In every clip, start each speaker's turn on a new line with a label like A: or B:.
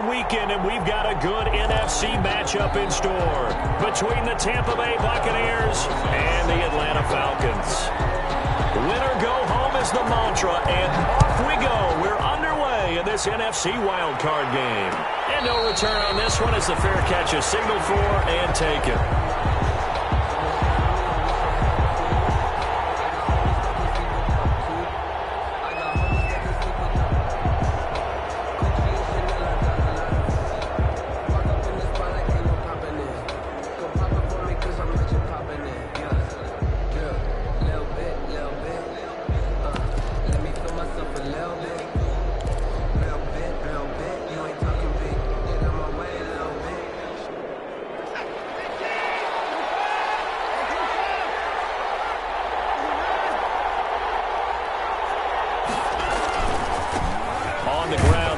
A: wild weekend, and we've got a good NFC matchup in store between the Tampa Bay Buccaneers and the Atlanta Falcons. Win or go home is the mantra, and off we go. We're underway in this NFC wildcard game. And no return on this one as the fair catch is signaled for and taken.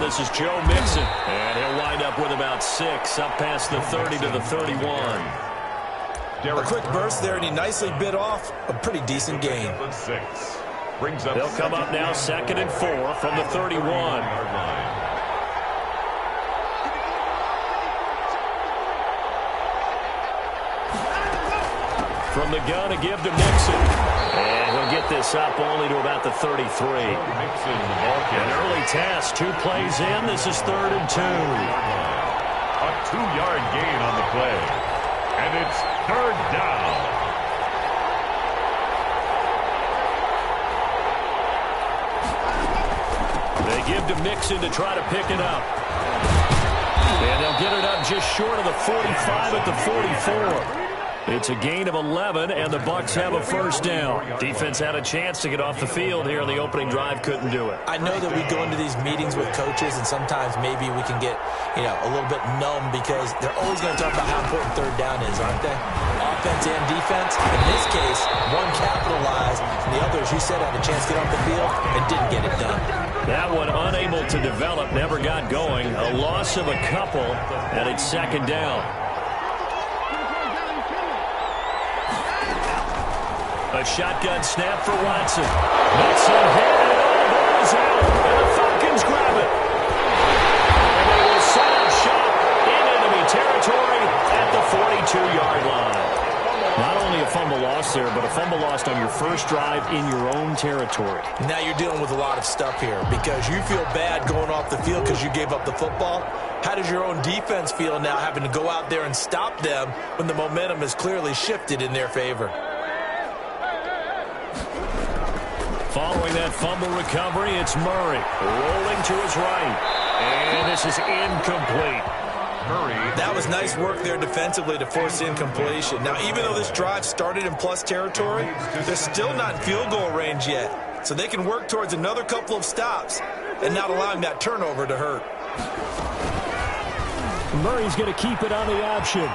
A: This is Joe Mixon, and he'll wind up with about 6, up past the 30 to the 31.
B: A quick burst there, and he nicely bit off a pretty decent gain.
A: They'll come up now 2nd and 4 from the 31. From the gun, a give to Mixon. And he'll get this up only to about the 33. An early test, 2 plays in. This is 3rd and 2.
C: A 2-yard gain on the play. And it's 3rd down.
A: They give to Mixon to try to pick it up. And they'll get it up just short of the 45 at the 44. It's a gain of 11, and the Bucs have a 1st down. Defense had a chance to get off the field here. The opening drive couldn't do it.
B: I know that we go into these meetings with coaches, and sometimes maybe we can get, a little bit numb because they're always going to talk about how important 3rd down is, aren't they? Offense and defense. In this case, one capitalized, and the other, as you said, had a chance to get off the field and didn't get it done.
A: That one unable to develop, never got going. A loss of a couple, and it's 2nd down. A shotgun snap for Watson. Mixon hit, and all balls out, and the Falcons grab it. And they will set up shop in enemy territory at the 42-yard line. Not only a fumble loss there, but a fumble lost on your first drive in your own territory.
B: Now you're dealing with a lot of stuff here because you feel bad going off the field because you gave up the football. How does your own defense feel now having to go out there and stop them when the momentum has clearly shifted in their favor?
A: Following that fumble recovery, it's Murray rolling to his right. And this is incomplete.
C: Murray.
B: That was nice work there defensively to force incompletion. Now, even though this drive started in plus territory, they're still not in field goal range yet. So they can work towards another couple of stops and not allowing that turnover to hurt.
A: Murray's going to keep it on the option.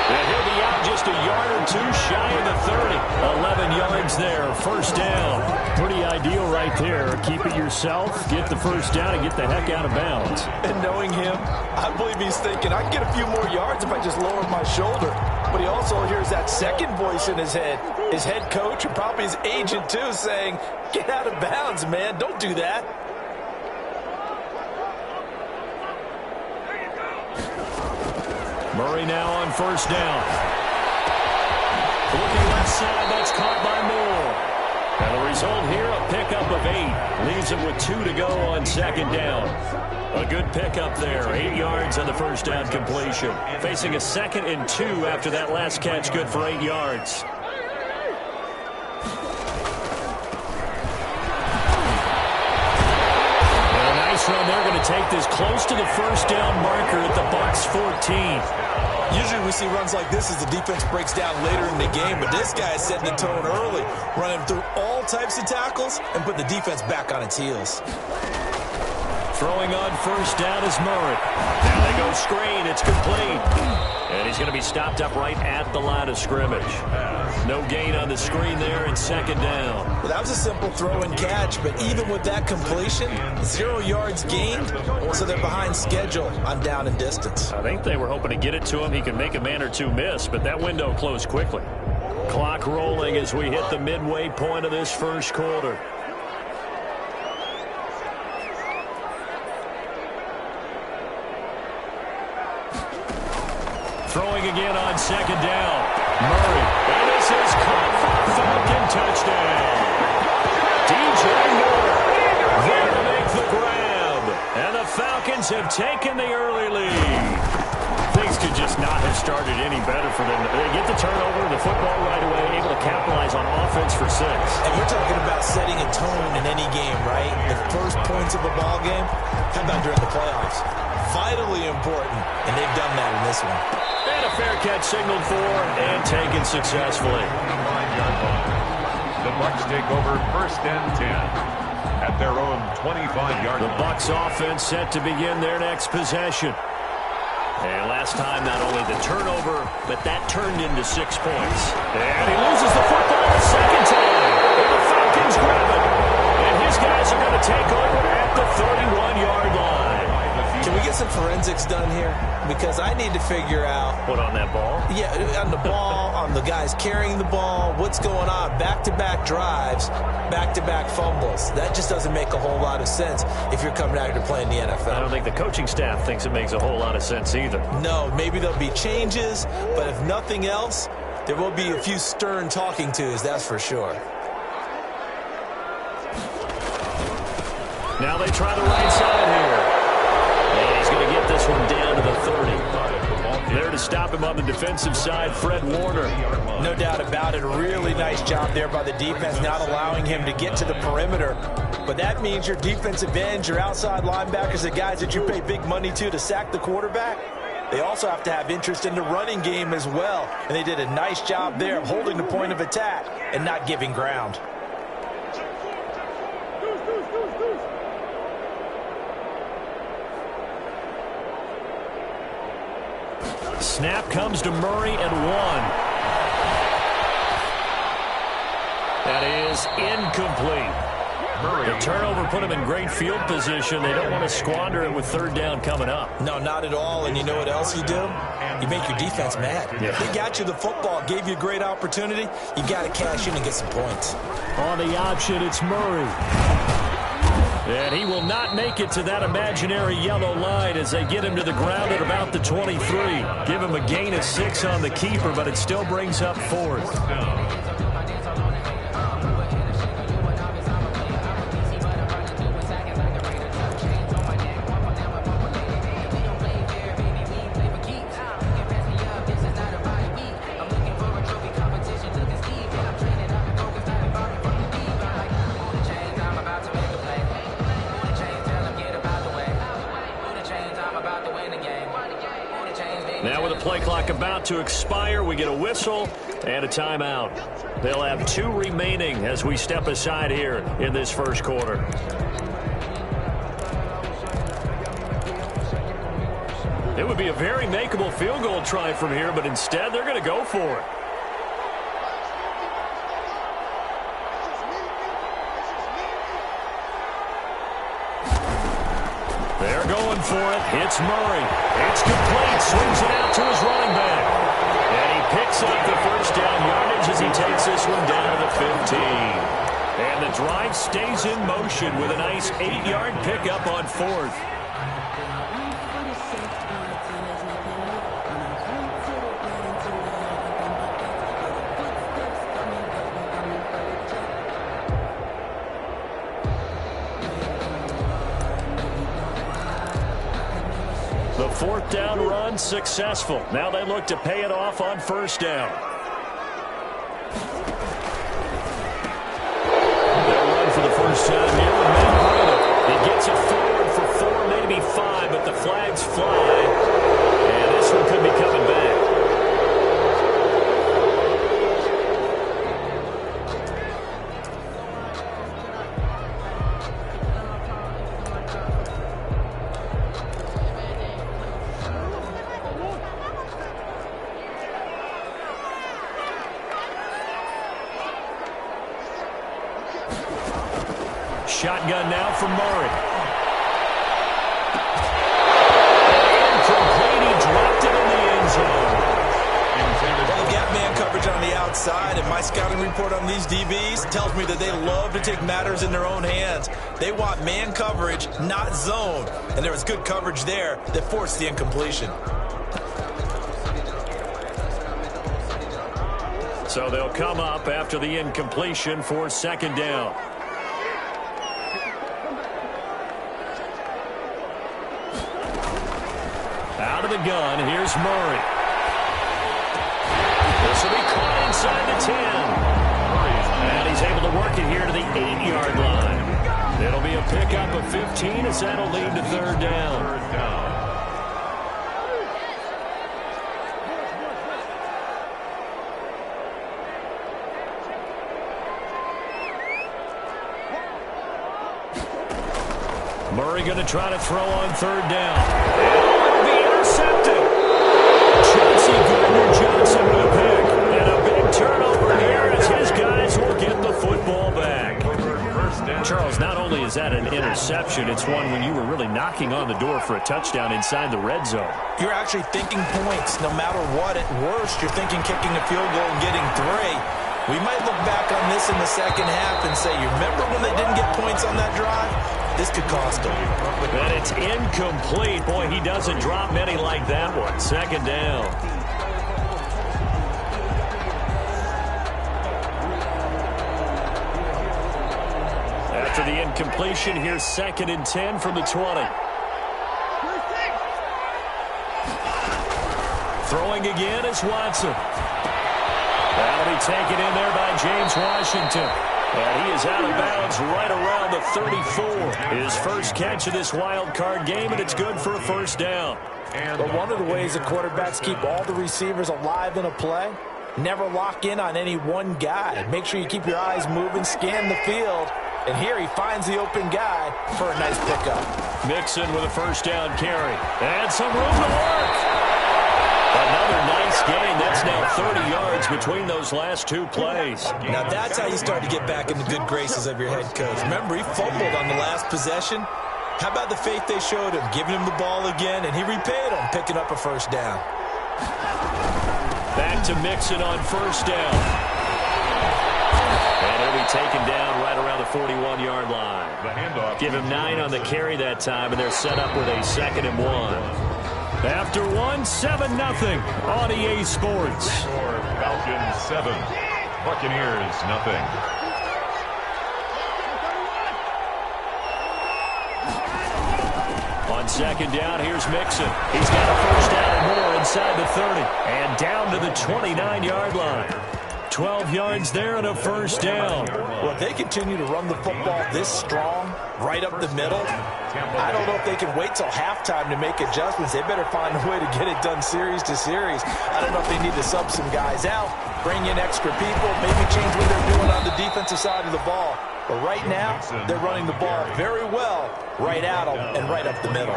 A: And he'll be out just a yard or 2 shy of the 30. 11 yards there, 1st down. Pretty ideal right there. Keep it yourself, get the 1st down, and get the heck out of bounds.
B: And knowing him, I believe he's thinking, I can get a few more yards if I just lower my shoulder. But he also hears that second voice in his head, his head coach and probably his agent too, saying, get out of bounds, man. Don't do that.
A: Murray now on 1st down. Looking left side, that's caught by Moore. And the result here, a pickup of 8. Leaves him with 2 to go on 2nd down. A good pickup there, 8 yards on the 1st down completion. Facing a 2nd and 2 after that last catch, good for 8 yards. Run. They're going to take this close to the 1st down marker at the Bucs 14.
B: Usually we see runs like this as the defense breaks down later in the game, but this guy is setting the tone early, running through all types of tackles and put the defense back on its heels.
A: Throwing on 1st down is Murray. Now they go screen. It's complete. And he's going to be stopped up right at the line of scrimmage. No gain on the screen there, and 2nd down.
B: Well, that was a simple throw and catch, but even with that completion, 0 yards gained, so they're behind schedule on down and distance.
A: I think they were hoping to get it to him. He could make a man or 2 miss, but that window closed quickly. Clock rolling as we hit the midway point of this 1st quarter. Throwing again on second down. Murray. And this is caught for a Falcon touchdown. DJ Moore there to make the grab. And the Falcons have taken the early lead. Things could just not have started any better for them. They get the turnover, the football right away, able to capitalize on offense for 6.
B: And we're talking about setting a tone in any game, right? The first points of a ball game, how about during the playoffs? Vitally important, and they've done that in this one.
A: And a fair catch signaled for and taken successfully.
C: The Bucs take over 1st and 10 at their own 25-yard line.
A: The Bucs offense set to begin their next possession. And last time, not only the turnover, but that turned into 6 points. And he loses the football the second time. And the Falcons grab it. And his guys are going to take over at the 31-yard line.
B: Can we get some forensics done here? Because I need to figure out...
A: What, on that ball?
B: Yeah, on the ball, on the guys carrying the ball, what's going on? Back-to-back drives, back-to-back fumbles. That just doesn't make a whole lot of sense if you're coming out here to play in the NFL.
A: I don't think the coaching staff thinks it makes a whole lot of sense either.
B: No, maybe there'll be changes, but if nothing else, there will be a few stern talking tos, that's for sure.
A: Now they try the right side here. And he's going to get this one down to the 30. There to stop him on the defensive side, Fred Warner.
B: No doubt about it. A really nice job there by the defense, not allowing him to get to the perimeter. But that means your defensive ends, your outside linebackers, the guys that you pay big money to sack the quarterback, they also have to have interest in the running game as well. And they did a nice job there of holding the point of attack and not giving ground.
A: Snap comes to Murray and 1. That is incomplete. The turnover put him in great field position. They don't want to squander it with 3rd down coming up.
B: No, not at all. And you know what else you do? You make your defense mad.
A: Yeah.
B: They got you the football, gave you a great opportunity. You got to cash in and get some points.
A: On the option, it's Murray. And he will not make it to that imaginary yellow line as they get him to the ground at about the 23. Give him a gain of 6 on the keeper, but it still brings up 4th. Now with the play clock about to expire, we get a whistle and a timeout. They'll have 2 remaining as we step aside here in this first quarter. It would be a very makeable field goal try from here, but instead they're going to go for it. They're going for it. It's Murray. It's complete. Swings it out to his running back. And he picks up the first down yardage as he takes this one down to the 15. And the drive stays in motion with a nice 8-yard pickup on 4th. The 4th down run successful. Now they look to pay it off on 1st down. They'll run for the first time here with Matt. He gets it forward for 4, maybe 5, but the flags fly. And this one could be coming back. Shotgun now for Murray. Incomplete. He dropped it in the end zone.
B: Well, they've got man coverage on the outside, and my scouting report on these DBs tells me that they love to take matters in their own hands. They want man coverage, not zone. And there was good coverage there that forced the incompletion.
A: So they'll come up after the incompletion for second down. Out of the gun, here's Murray. This will be caught inside the 10. And he's able to work it here to the 8-yard line. It'll be a pickup of 15 as that'll lead to third down. Murray going to try to throw on third down. It'll be intercepted. Chauncey Gardner-Johnson with a pick. And a big turnover here as his guys will get the football back. Charles, not only is that an interception, it's one when you were really knocking on the door for a touchdown inside the red zone.
B: You're actually thinking points no matter what. At worst, you're thinking kicking a field goal and getting 3. We might look back on this in the second half and say, you remember when they didn't get points on that drive? This could cost him.
A: And it's incomplete. Boy, he doesn't drop many like that one. Second down. After the incompletion, here's 2nd and 10 from the 20. Throwing again is Watson. That'll be taken in there by James Washington. And he is out of bounds right around the 34. His first catch of this wild card game, and it's good for a first down.
B: But one of the ways that quarterbacks keep all the receivers alive in a play, never lock in on any one guy. Make sure you keep your eyes moving, scan the field. And here he finds the open guy for a nice pickup.
A: Mixon with a first down carry. And some room to work. Another nice gain. That's now 30 yards between those last 2 plays.
B: Now that's how you start to get back in the good graces of your head coach. Remember, he fumbled on the last possession. How about the faith they showed him, giving him the ball again, and he repaid him, picking up a first down.
A: Back to Mixon on first down. And he'll be taken down right around the 41-yard line. Give him 9 on the carry that time, and they're set up with a 2nd and 1. After 1, 7-0 on EA Sports.
C: Falcons 7, Buccaneers nothing.
A: On second down, here's Mixon. He's got a first down and more inside the 30. And down to the 29-yard line. 12 yards there and a first down.
B: Well, if they continue to run the football this strong, right up the middle, I don't know if they can wait till halftime to make adjustments. They better find a way to get it done series to series. I don't know if they need to sub some guys out, bring in extra people, maybe change what they're doing on the defensive side of the ball. But right now, they're running the ball very well right at them and right up the middle.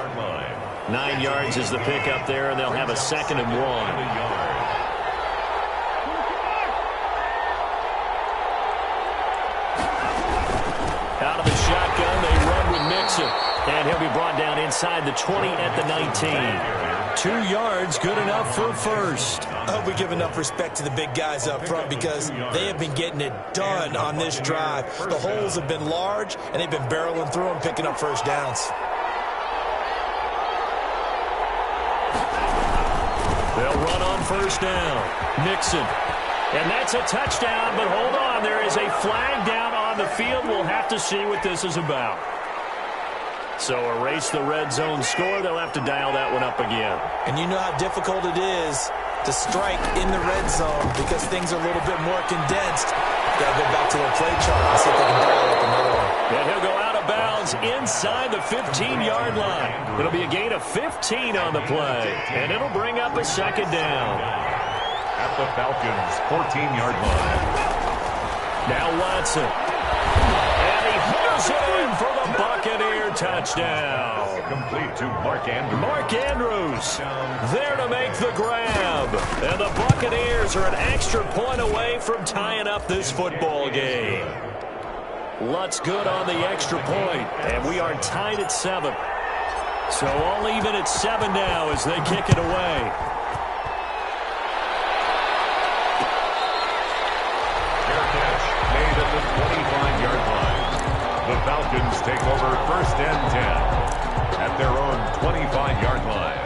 A: 9 yards is the pickup there, and they'll have a 2nd and 1. Out of the shotgun, they run with Mixon. And he'll be brought down inside the 20 at the 19. 2 yards, good enough for a first.
B: I hope we give enough respect to the big guys up front because they have been getting it done on this drive. The holes have been large, and they've been barreling through them, picking up first downs.
A: They'll run on first down. Mixon. And that's a touchdown, but hold on. There is a flag down on the field. We'll have to see what this is about. So erase the red zone score. They'll have to dial that one up again.
B: And you know how difficult it is to strike in the red zone because things are a little bit more condensed. Got to go back to their play chart and see if they can dial up another one.
A: And he'll go out of bounds inside the 15-yard line. It'll be a gain of 15 on the play. And it'll bring up a 2nd down.
C: At the Falcons' 14-yard line.
A: Now Watson. And he hooks it in for the Buccaneer touchdown.
C: Complete to Mark Andrews.
A: Mark Andrews there to make the grab. And the Buccaneers are an extra point away from tying up this football game. Lutz good on the extra point. And we are tied at 7. So all even at 7 now as they kick it away.
C: At the 25-yard line. The Falcons take over 1st and 10 at their own 25-yard line.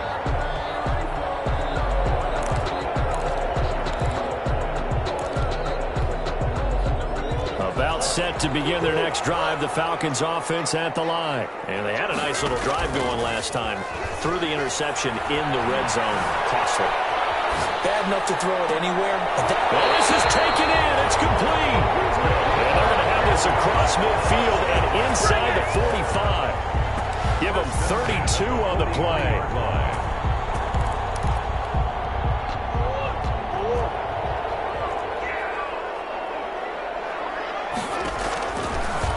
A: set to begin their next drive. The Falcons offense at the line. And they had a nice little drive going last time. Threw the interception in the red zone. Costly.
B: Bad enough to throw it anywhere.
A: Well, this is taken in. It's complete. And they're going to have this across midfield and inside the 45. Give them 32 on the play.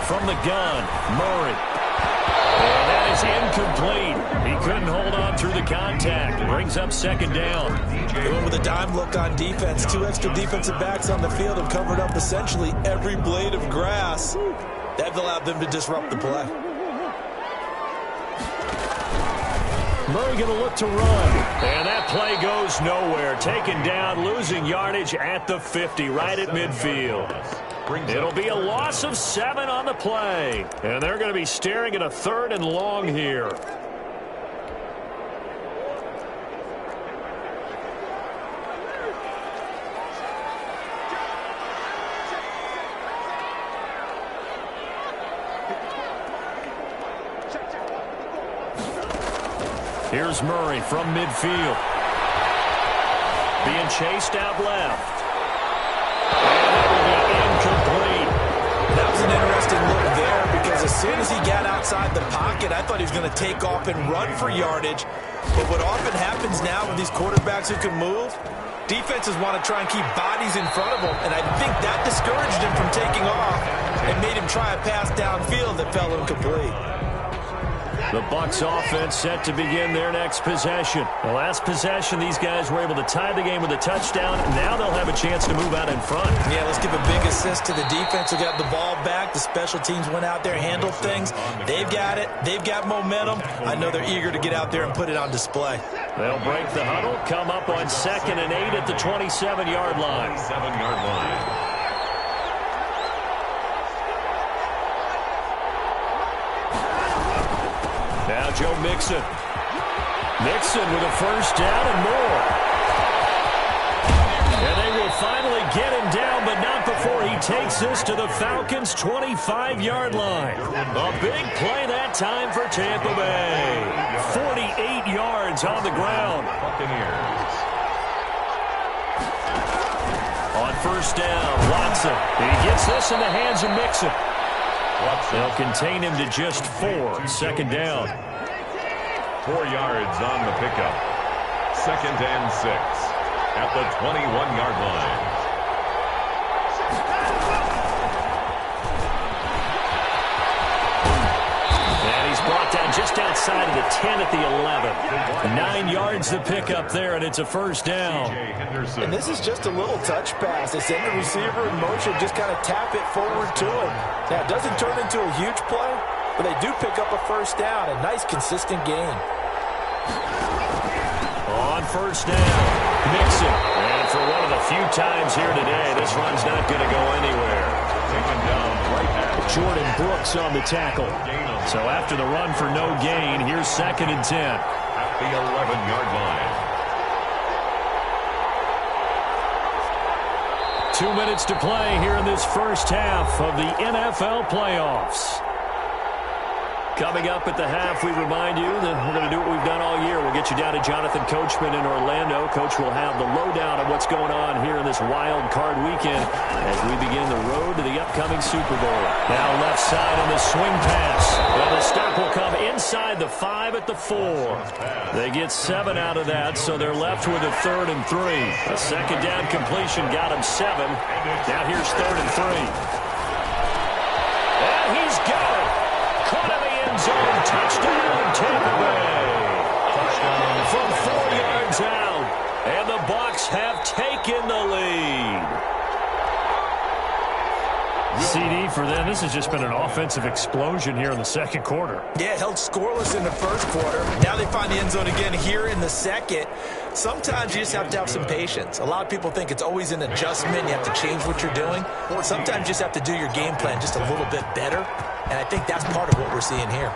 A: From the gun, Murray. And that is incomplete. He couldn't hold on through the contact. Brings up second down.
B: They went with a dime look on defense. 2 extra defensive backs on the field have covered up essentially every blade of grass. That allowed them to disrupt the play.
A: Murray going to look to run. And that play goes nowhere. Taken down, losing yardage at the 50, right at midfield. It'll be a loss of 7 on the play. And they're going to be staring at a 3rd and long here. Here's Murray from midfield. Being chased out left. Incomplete.
B: That was an interesting look there because as soon as he got outside the pocket, I thought he was going to take off and run for yardage. But what often happens now with these quarterbacks who can move, defenses want to try and keep bodies in front of them, and I think that discouraged him from taking off and made him try a pass downfield that fell incomplete.
A: The Bucs offense set to begin their next possession. The last possession, these guys were able to tie the game with a touchdown. Now they'll have a chance to move out in front.
B: Yeah, let's give a big assist to the defense who got the ball back. The special teams went out there, handled things. They've got it. They've got momentum. I know they're eager to get out there and put it on display.
A: They'll break the huddle, come up on 2nd and 8 at the 27-yard line.
C: 7-yard line.
A: Now Joe Mixon. Mixon with a first down and more. And they will finally get him down, but not before he takes this to the Falcons' 25-yard line. A big play that time for Tampa Bay. 48 yards on the ground.
C: Buccaneers.
A: On first down, Watson. He gets this in the hands of Mixon. They'll contain him to just 4. 2nd down.
C: 4 yards on the pickup. 2nd and 6 at the 21-yard line.
A: And he's brought down just outside of the 10 at the 11. 9 yards to pick up there, and it's a first down.
B: And this is just a little touch pass. They send the receiver in motion, just kind of tap it forward to him. Now, it doesn't turn into a huge play, but they do pick up a first down. A nice, consistent gain.
A: On first down, Mixon. And for one of the few times here today, this run's not going to go anywhere.
C: Taken down right at
A: Jordan Brooks on the tackle. So after the run for no gain, here's 2nd and 10.
C: At the 11-yard line.
A: 2 minutes to play here in this first half of the NFL playoffs. Coming up at the half, we remind you that we're going to do what we've done all year. We'll get you down to Jonathan Coachman in Orlando. Coach will have the lowdown of what's going on here in this wild card weekend as we begin the road to the upcoming Super Bowl. Now left side on the swing pass. Well, the stop will come inside the 5 at the 4. They get 7 out of that, so they're left with a 3rd and 3. A 2nd down completion got them 7. Now here's 3rd and 3. And he's got it. Caught in the end zone. Touchdown, Tampa Bay. Touchdown from 4 yards out. And the Bucs have taken the lead. CD for them. This has just been an offensive explosion here in the second quarter.
B: Yeah, held scoreless in the first quarter. Now they find the end zone again here in the second. Sometimes you just have to have some patience. A lot of people think it's always an adjustment. You have to change what you're doing. Sometimes you just have to do your game plan just a little bit better. And I think that's part of what we're seeing here.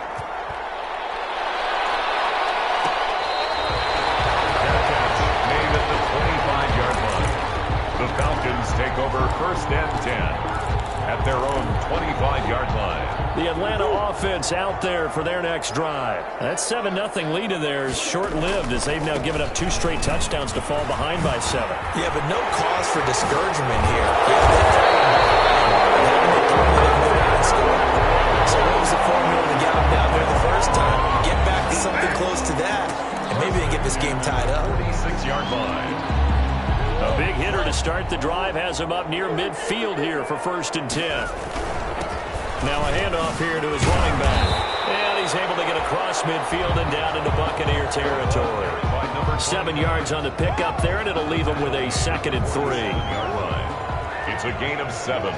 C: Made at the 25-yard line. The Falcons take over 1st and 10 at their own 25-yard line.
A: The Atlanta offense out there for their next drive. That 7-0 lead of theirs short-lived as they've now given up 2 straight touchdowns to fall behind by 7.
B: Yeah, but no cause for discouragement here. So what was the formula to get them down there the first time? Get back to something close to that, and maybe they get this game tied up.
C: 46-yard line.
A: A big hitter to start the drive has him up near midfield here for 1st and 10. Now a handoff here to his running back. And he's able to get across midfield and down into Buccaneer territory. 7 yards on the pickup there, and it'll leave him with a 2nd and 3.
C: It's a gain of 7.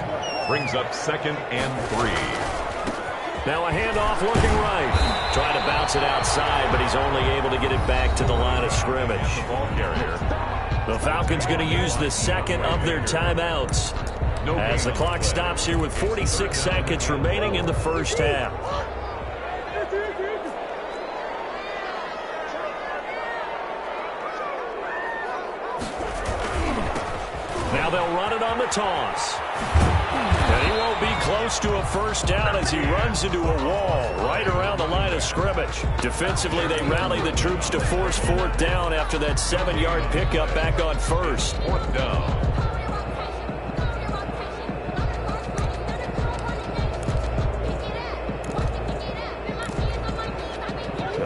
C: Brings up 2nd and 3.
A: Now a handoff looking right. Trying to bounce it outside, but he's only able to get it back to the line of scrimmage.
C: Ball carrier.
A: The Falcons going to use the 2nd of their timeouts as the clock stops here with 46 seconds remaining in the first half. Now they'll run it on the toss. And he won't be close to a first down as he runs into a wall right around the line of scrimmage. Defensively, they rally the troops to force 4th down after that 7-yard pickup back on 1st.
C: 4th down.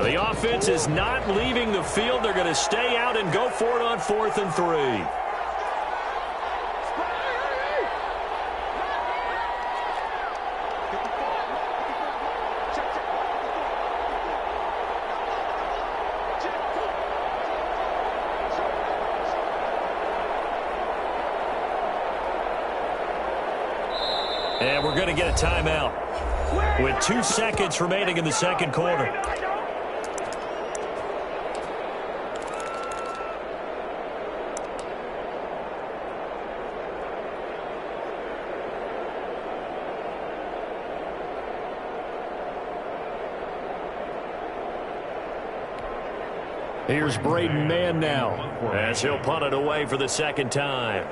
A: The offense is not leaving the field. They're going to stay out and go for it on 4th and 3. And we're going to get a timeout with 2 seconds remaining in the second quarter. Here's Braden Mann now as he'll punt it away for the 2nd time.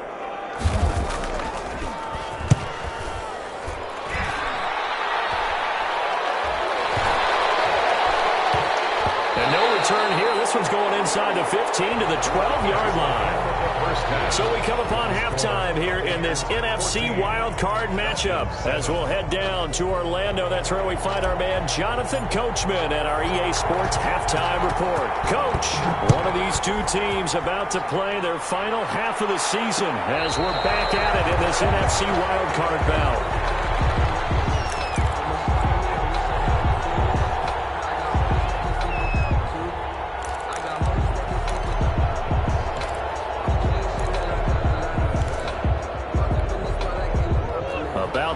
A: And no return here. This one's going inside the 15 to the 12-yard line. So we come upon halftime here in this NFC wildcard matchup as we'll head down to Orlando. That's where we find our man Jonathan Coachman at our EA Sports Halftime Report. Coach, one of these 2 teams about to play their final half of the season as we're back at it in this NFC wildcard bout.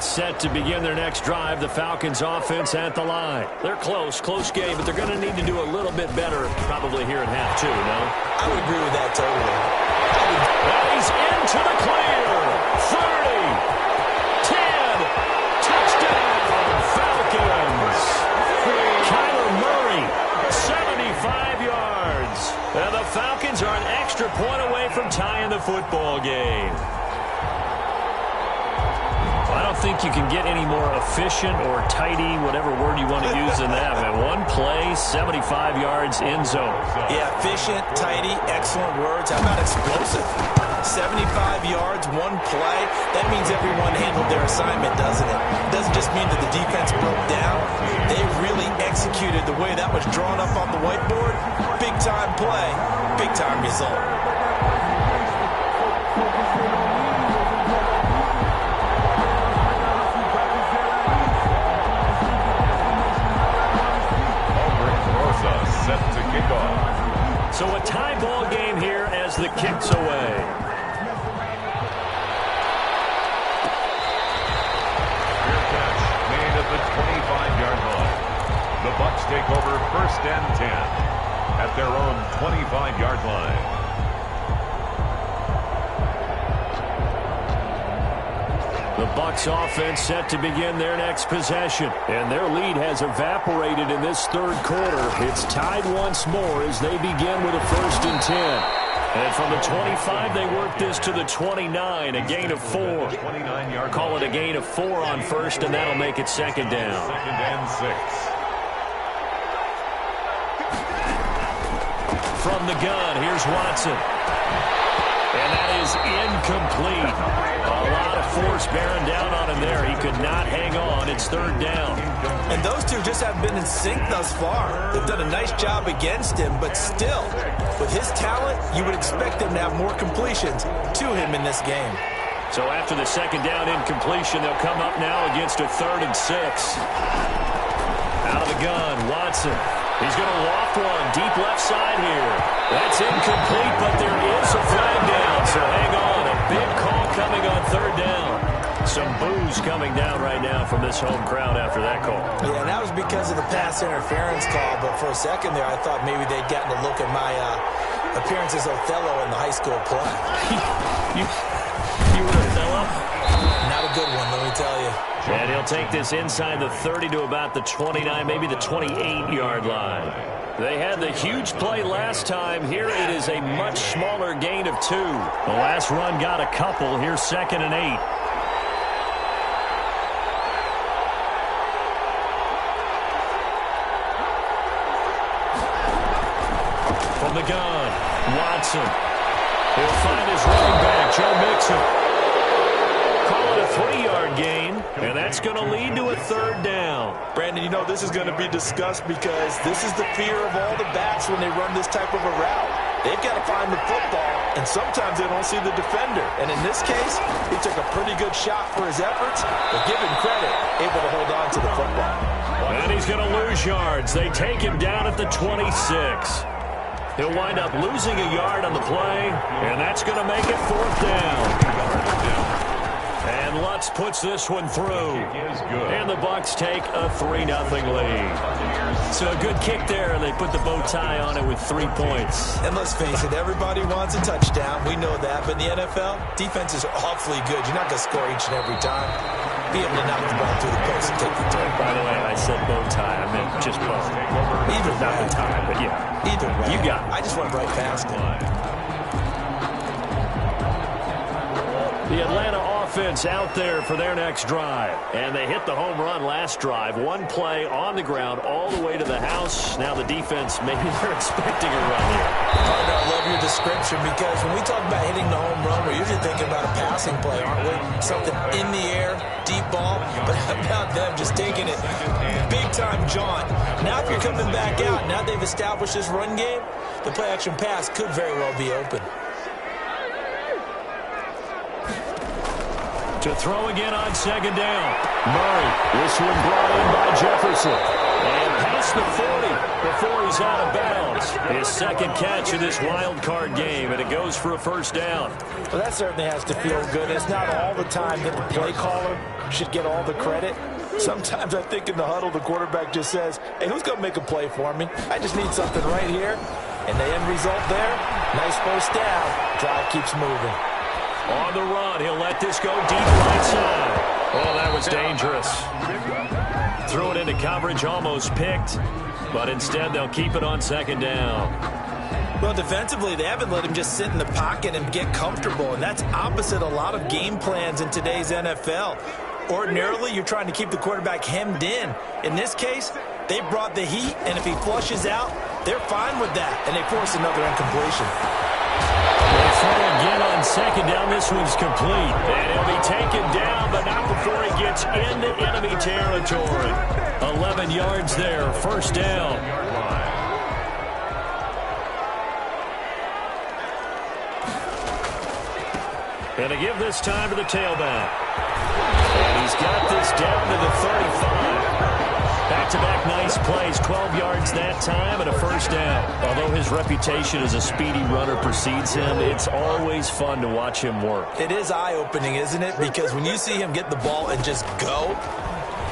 A: Set to begin their next drive. The Falcons offense at the line. They're close game, but they're going to need to do a little bit better probably here in half 2, no?
B: I would agree with that totally.
A: And he's into the clear. 30, 10, touchdown, Falcons. Kyler Murray, 75 yards. And the Falcons are an extra point away from tying the football game. I don't think you can get any more efficient or tidy, whatever word you want to use in that. Man, 1 play, 75 yards, end zone.
B: Yeah, efficient, tidy, excellent words. How about explosive? 75 yards, 1 play. That means everyone handled their assignment, doesn't it? It doesn't just mean that the defense broke down. They really executed the way that was drawn up on the whiteboard. Big-time play, big-time result.
C: Set to kick off.
A: So a tie ball game here as the kick's away.
C: Fair catch made at the 25-yard line. The Bucs take over 1st and 10 at their own 25-yard line.
A: The Bucs offense set to begin their next possession. And their lead has evaporated in this 3rd quarter. It's tied once more as they begin with a 1st and 10. And from the 25, they work this to the 29, a gain of 4. Call it a gain of 4 on first, and that'll make it second down.
C: Second and 6.
A: From the gun, here's Watson. And that is incomplete. A lot of force bearing down on him there. He could not hang on. It's third down.
B: And those two just haven't been in sync thus far. They've done a nice job against him, but still, with his talent, you would expect them to have more completions to him in this game.
A: So after the second down incompletion, they'll come up now against a 3rd and 6. Out of the gun, Watson. He's going to loft one deep left side here. That's incomplete, but there is a flag down. So hang on, a big call coming on third down. Some boos coming down right now from this home crowd after that call.
B: Yeah, and that was because of the pass interference call, but for a second there I thought maybe they'd gotten a look at my appearance as Othello in the high school play.
A: You were Othello?
B: Not a good one, let me tell you.
A: And he'll take this inside the 30 to about the 29, maybe the 28-yard line. They had the huge play last time. Here it is a much smaller gain of 2. The last run got a couple. Here's 2nd and 8. From the gun, Watson. He'll find his running back, Joe Mixon. Call it a 3-yard gain, and that's going to lead to a third down.
B: Brandon, you know this is going to be discussed because this is the fear of all the backs when they run this type of a route. They've got to find the football, and sometimes they don't see the defender. And in this case, he took a pretty good shot for his efforts, but give him credit, able to hold on to the football.
A: And he's going to lose yards. They take him down at the 26. He'll wind up losing a yard on the play, and that's going to make it 4th down. And Lutz puts this one through. And the Bucs take a 3-0 lead. So a good kick there, and they put the bow tie on it with 3 points.
B: And let's face it, everybody wants a touchdown. We know that. But in the NFL, defenses are awfully good. You're not going to score each and every time. Be able to knock the ball through the post and take the turn.
A: By the way, I said bow tie. I meant just bow.
B: Either
A: not the tie, but yeah.
B: Either way.
A: You got it.
B: I just went right past it.
A: The Atlanta offense out there for their next drive. And they hit the home run last drive. One play on the ground all the way to the house. Now the defense, maybe they're expecting a run here.
B: Partner, I love your description because when we talk about hitting the home run, we're usually thinking about a passing play, aren't we? Something in the air, deep ball. But how about them just taking it big-time jaunt? Now if you're coming back out, now they've established this run game, the play-action pass could very well be open.
A: To throw again on second down. Murray, this one brought in by Jefferson. And past the 40 before he's out of bounds. His second catch in this wild card game, and it goes for a first down.
B: Well, that certainly has to feel good. It's not all the time that the play caller should get all the credit. Sometimes I think in the huddle, the quarterback just says, hey, who's going to make a play for me? I just need something right here. And the end result there, nice first down. Drive keeps moving.
A: On the run, he'll let this go deep right side. Oh, that was dangerous. Threw it into coverage, almost picked. But instead, they'll keep it on second down.
B: Well, defensively, they haven't let him just sit in the pocket and get comfortable. And that's opposite a lot of game plans in today's NFL. Ordinarily, you're trying to keep the quarterback hemmed in. In this case, they brought the heat, and if he flushes out, they're fine with that. And they force another incompletion.
A: They throw again on second down. This one's complete. And he'll be taken down, but not before he gets into enemy territory. 11 yards there, first down. And to give this time to the tailback. And he's got this down to the 35. Back-to-back nice plays, 12 yards that time and a first down. Although his reputation as a speedy runner precedes him, it's always fun to watch him work.
B: It is eye-opening, isn't it? Because when you see him get the ball and just go,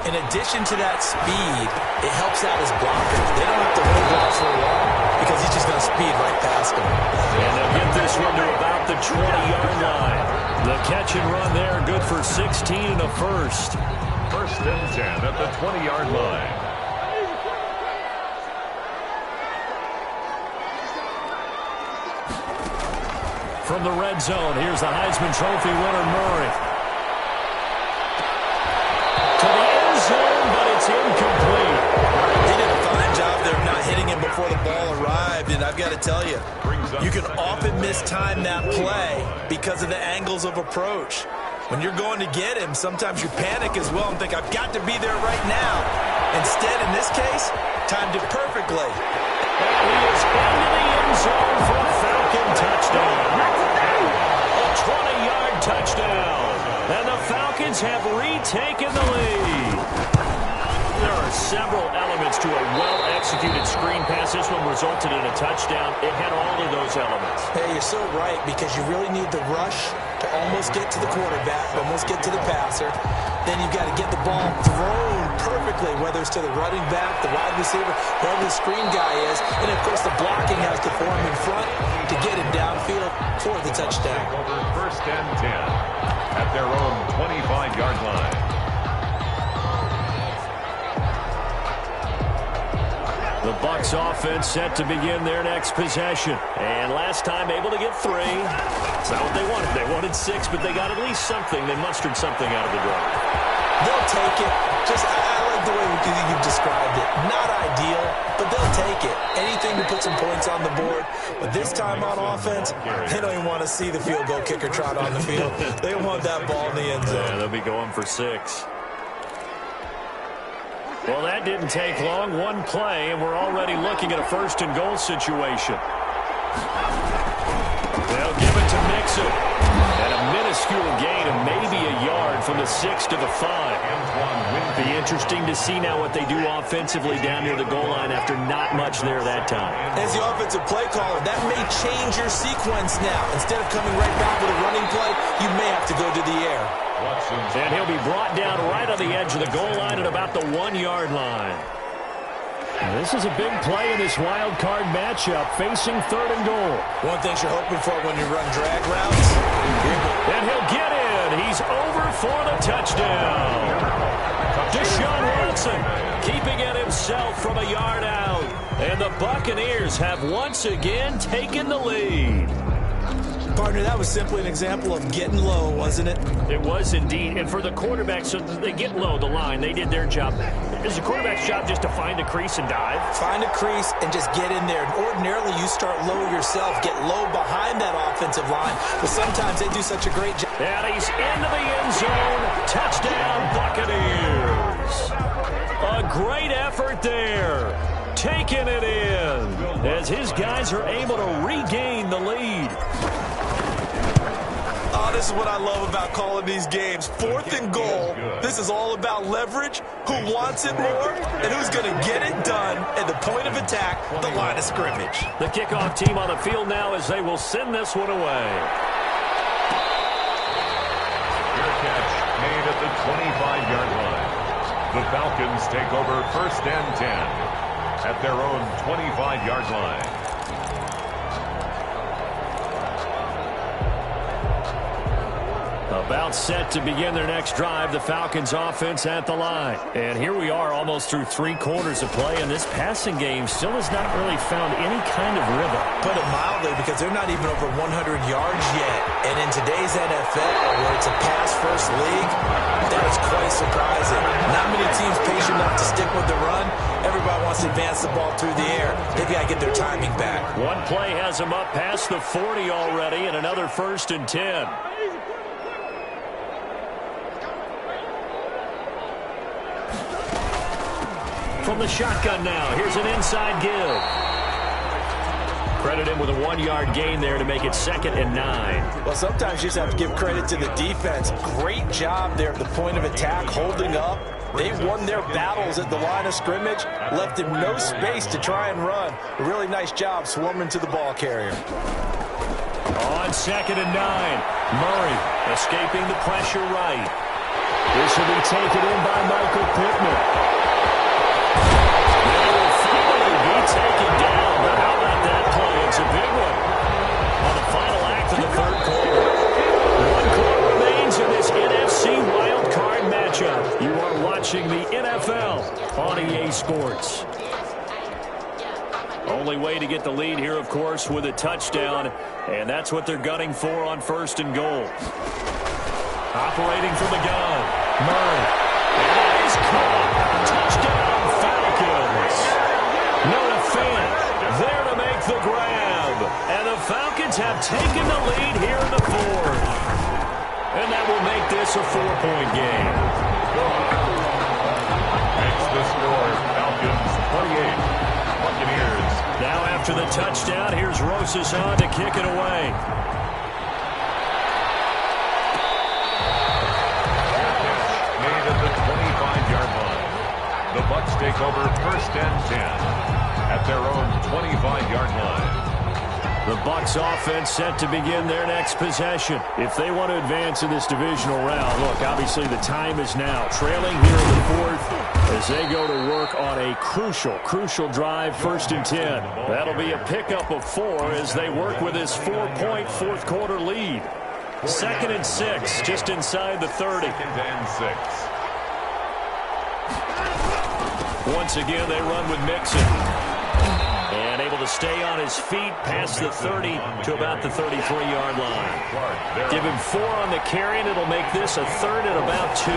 B: in addition to that speed, it helps out his blockers. They don't have to hold blocks for long because he's just going to speed right past them.
A: And they'll get this one to about the 20-yard line. The catch and run there, good for 16 and a first.
C: First and 10 at the 20-yard line.
A: from the red zone. Here's the Heisman Trophy winner, Murray. To the end zone, but it's incomplete.
B: He did a fine job there of not hitting him before the ball arrived, and I've got to tell you, you can often mistime that play because of the angles of approach. When you're going to get him, sometimes you panic as well and think, I've got to be there right now. Instead, in this case, timed it perfectly.
A: And he is into the end zone for a Falcon touchdown. A 20-yard touchdown. And the Falcons have retaken the lead. There are several elements to a well-executed screen pass. This one resulted in a touchdown. It had all of those elements.
B: Hey, you're so right, because you really need the rush to almost get to the quarterback, almost get to the passer. Then you've got to get the ball thrown perfectly, whether it's to the running back, the wide receiver, whoever the screen guy is. And, of course, the blocking has to form in front to get him downfield for the touchdown.
C: Over first and 10 at their own 25-yard line.
A: The Bucs offense set to begin their next possession. And last time able to get 3. It's not what they wanted. They wanted 6, but they got at least something. They mustered something out of the drive.
B: They'll take it. I like the way you've described it. Not ideal, but they'll take it. Anything to put some points on the board. But this time on offense, they don't even want to see the field goal kicker trot on the field. They want that ball in the end zone.
A: Yeah, they'll be going for 6. Well, that didn't take long. One play, and we're already looking at a first-and-goal situation. They'll give it to Mixon. And a minuscule gain of maybe a yard from the 6 to the 5. Be interesting to see now what they do offensively down near the goal line after not much there that time.
B: As the offensive play caller, that may change your sequence now. Instead of coming right back with a running play, you may have to go to the air.
A: And he'll be brought down right on the edge of the goal line at about the 1-yard line. This is a big play in this wild card matchup, facing 3rd and goal.
B: One thing you're hoping for when you run drag routes.
A: And he'll get in. He's over for the touchdown. Deshaun Watson keeping it himself from a yard out. And the Buccaneers have once again taken the lead.
B: Partner, that was simply an example of getting low, wasn't it?
A: It was indeed. And for the quarterback, so they get low the line. They did their job. It's the quarterback's job just to find a crease and dive.
B: Find a crease and just get in there. Ordinarily, you start low yourself, get low behind that offensive line. But sometimes they do such a great job.
A: And he's into the end zone. Touchdown, Buccaneers. A great effort there. Taking it in as his guys are able to regain the lead.
B: Oh, this is what I love about calling these games. 4th and goal. This is all about leverage, who wants it more, and who's going to get it done at the point of attack, the line of scrimmage.
A: The kickoff team on the field now as they will send this one away.
C: Fair catch made at the 25-yard line. The Falcons take over first and 10 at their own 25-yard line.
A: About set to begin their next drive, the Falcons offense at the line. And here we are almost through 3 quarters of play, and this passing game still has not really found any kind of rhythm.
B: Put it mildly, because they're not even over 100 yards yet. And in today's NFL, where it's a pass-first league, that is quite surprising. Not many teams patient enough to stick with the run. Everybody wants to advance the ball through the air. They've got to get their timing back.
A: One play has them up past the 40 already, and another first and 10. From the shotgun now, here's an inside give. Credit him with a 1-yard gain there to make it 2nd and 9.
B: Well, sometimes you just have to give credit to the defense. Great job there at the point of attack, holding up. They won their battles at the line of scrimmage, left him no space to try and run. A really nice job swarming to the ball carrier.
A: On 2nd and 9, Murray escaping the pressure right. This will be taken in by Michael Pittman. Taken down, but how about that play? It's a big one on the final act of the 3rd quarter. 1 quarter remains in this NFC wildcard matchup. You are watching the NFL on EA Sports. Only way to get the lead here, of course, with a touchdown, and that's what they're gunning for on 1st and goal. Operating from the gun, Murray. And he's caught. Touchdown, Falcons. Noah Fant there to make the grab. And the Falcons have taken the lead here in the 4th. And that will make this a 4-point game.
C: Makes the score Falcons 28, Buccaneers.
A: Now after the touchdown, here's Rosas on to kick it away.
C: Made at the 25-yard line. The Bucs take over 1st and 10 at their own 25-yard line.
A: The Bucs offense set to begin their next possession. If they want to advance in this divisional round, look, obviously the time is now. Trailing here in the 4th as they go to work on a crucial drive, 1st and 10. That'll be a pickup of 4 as they work with this 4-point 4th quarter lead. 2nd and 6, just inside the 30.
C: 2nd and 6.
A: Once again, they run with Mixon. And able to stay on his feet past the 30 to about the 33-yard line. Give him 4 on the carry, and it'll make this a 3rd and about 2.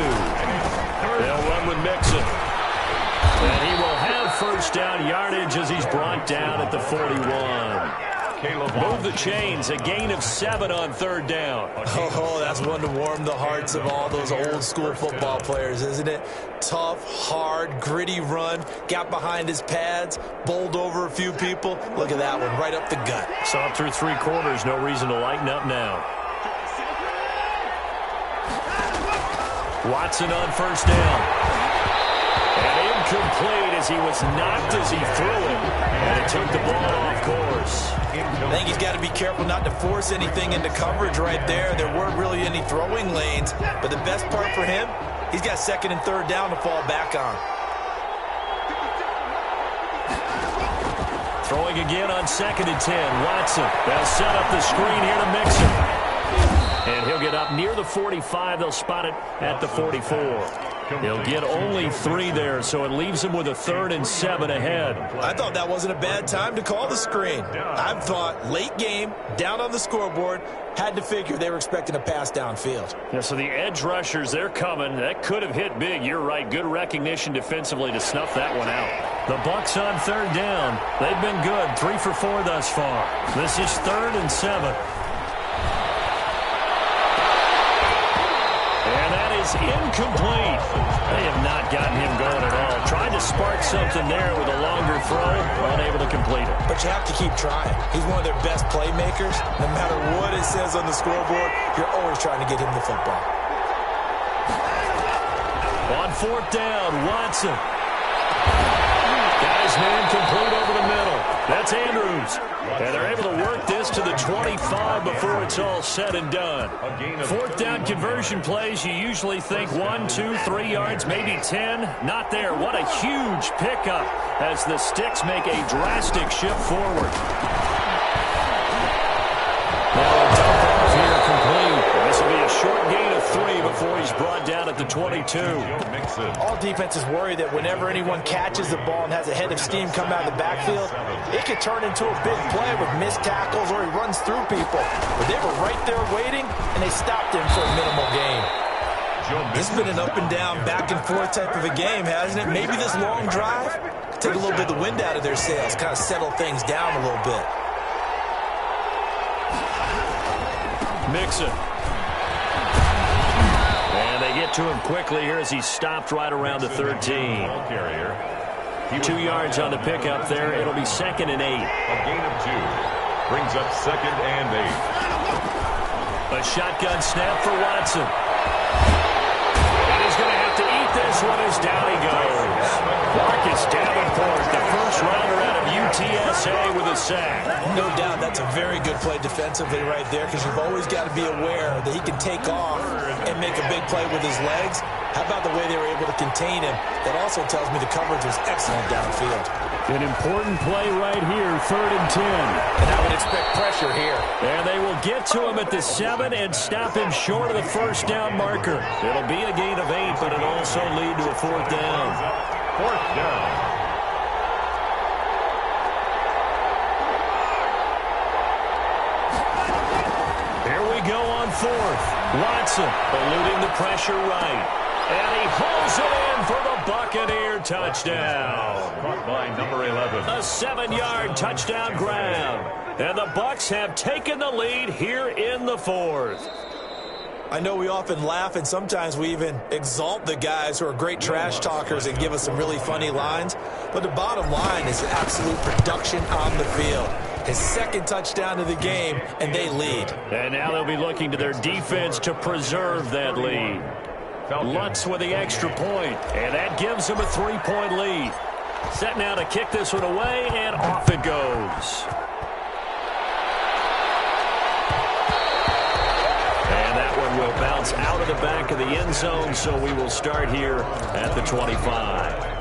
A: They'll run with Mixon. And he will have 1st down yardage as he's brought down at the 41. Move the chains, a gain of 7 on 3rd down.
B: Oh, that's one to warm the hearts of all those old-school football players, isn't it? Tough, hard, gritty run, got behind his pads, bowled over a few people. Look at that one, right up the gut.
A: Saw it through 3 quarters, no reason to lighten up now. Watson on 1st down. And incomplete as he was knocked as he threw it. And it took the ball off course.
B: I think he's got to be careful not to force anything into coverage right there. There weren't really any throwing lanes. But the best part for him, he's got 2nd and 3rd down to fall back on.
A: Throwing again on 2nd and 10. Watson. They'll set up the screen here to Mixon. And he'll get up near the 45. They'll spot it at the 44. He'll get only 3 there, so it leaves him with a 3rd and 7 ahead.
B: I thought that wasn't a bad time to call the screen. I thought late game, down on the scoreboard, had to figure they were expecting a pass downfield.
A: Yeah, so the edge rushers, they're coming. That could have hit big. You're right. Good recognition defensively to snuff that one out. The Bucs on 3rd down. They've been good. 3 for 4 thus far. This is 3rd and 7. Is incomplete. They have not gotten him going at all. Tried to spark something there with a longer throw, unable to complete it.
B: But you have to keep trying. He's one of their best playmakers. No matter what it says on the scoreboard, you're always trying to get him the football.
A: On 4th down, Watson. Got his man complete over the middle. That's Andrews. And they're able to work this to the 25 before it's all said and done. 4th down conversion plays, you usually think 1, 2, 3 yards, maybe 10. Not there. What a huge pickup as the Sticks make a drastic shift forward. Now a dump off here complete. This will be a short gain of 3 before he's brought down at the 22.
B: All defenses worry that whenever anyone catches the ball and has a head of steam come out of the backfield, it could turn into a big play with missed tackles or he runs through people. But they were right there waiting, and they stopped him for a minimal gain. This has been an up and down, back and forth type of a game, hasn't it? Maybe this long drive take a little bit of the wind out of their sails, kind of settle things down a little bit.
A: Mixon. And they get to him quickly here as he's stopped right around the 13. 2 yards on the pickup there. It'll be 2nd and 8.
C: A gain of 2. Brings up 2nd and 8.
A: A shotgun snap for Watson. And he's going to have to eat this one as down he goes. Marcus Davenport, the first rounder out of UTSA with a sack.
B: No doubt that's a very good play defensively right there, because you've always got to be aware that he can take off and make a big play with his legs. How about the way they were able to contain him? That also tells me the coverage was excellent downfield.
A: An important play right here, 3rd and 10.
B: And I would expect pressure here.
A: And they will get to him at the 7 and stop him short of the 1st down marker. It'll be a gain of 8, but it'll also lead to a 4th down.
C: 4th down.
A: we go on fourth. Watson eluding the pressure right. And he pulls it in for the Buccaneer touchdown.
C: Caught by number 11.
A: A 7-yard touchdown grab. And the Bucs have taken the lead here in the fourth.
B: I know we often laugh and sometimes we even exalt the guys who are great trash talkers and give us some really funny lines. But the bottom line is absolute production on the field. His second touchdown of the game, and they lead.
A: And now they'll be looking to their defense to preserve that lead. Lutz with the extra point, and that gives them a 3-point lead. Set now to kick this one away, and off it goes. And that one will bounce out of the back of the end zone, so we will start here at the 25.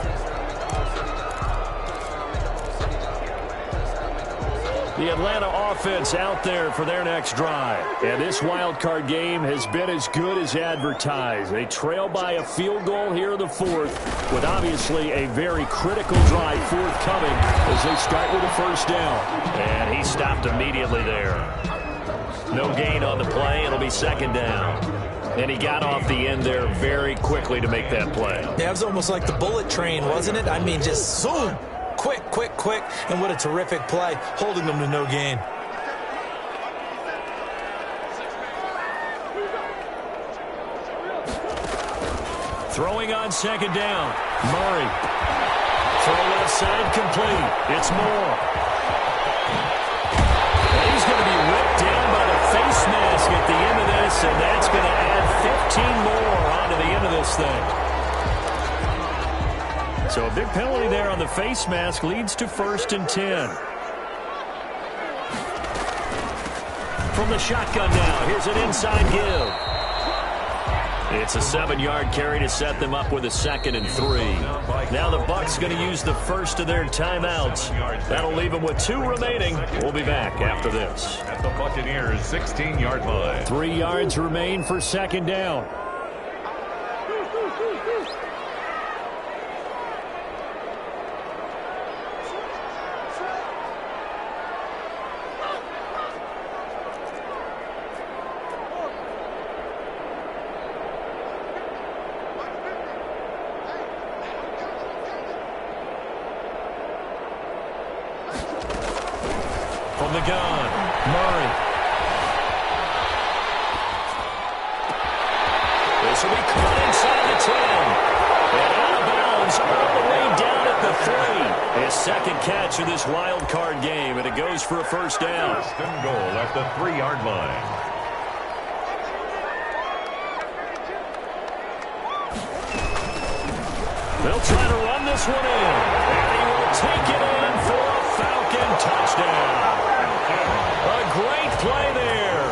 A: The Atlanta offense out there for their next drive. And this wild card game has been as good as advertised. They trail by a field goal here in the fourth with obviously a very critical drive forthcoming as they start with a first down. And he stopped immediately there. No gain on the play. It'll be second down. And he got off the end there very quickly to make that play.
B: Yeah, it was almost like the bullet train, wasn't it? I mean, just zoom. Quick, quick, quick, and what a terrific play, holding them to no gain.
A: Throwing on second down. Murray. Throw left side complete. It's Moore. And he's going to be ripped down by the face mask at the end of this, and that's going to add 15 more onto the end of this thing. So a big penalty there on the face mask leads to 1st and 10. From the shotgun now, here's an inside give. It's a 7-yard carry to set them up with a 2nd and 3. Now the Bucs going to use the first of their timeouts. That'll leave them with 2 remaining. We'll be back after this.
C: At the Buccaneers' 16-yard line.
A: 3 yards remain for second down. From the gun, Murray. This will be caught inside the 10. And out of bounds all the way down at the 3. His second catch of this wild card game, and it goes for a first down.
C: First and goal at the 3-yard line.
A: They'll try to run this one in. And he will take it in for a Falcon touchdown. A great play there.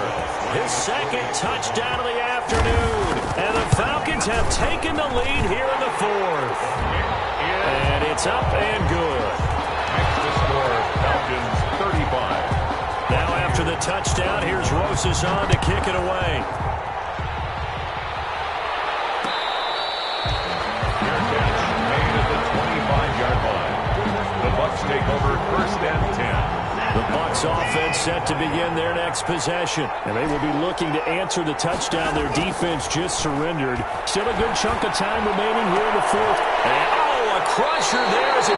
A: His second touchdown of the afternoon. And the Falcons have taken the lead here in the fourth. And it's up and good.
C: Makes the score Falcons 35.
A: Now after the touchdown, here's Rosas on to kick it away.
C: Fair catch made at the 25-yard line. The Bucs take over 1st and 10.
A: The Bucs offense set to begin their next possession. And they will be looking to answer the touchdown their defense just surrendered. Still a good chunk of time remaining here in the fourth. And, a crusher there as it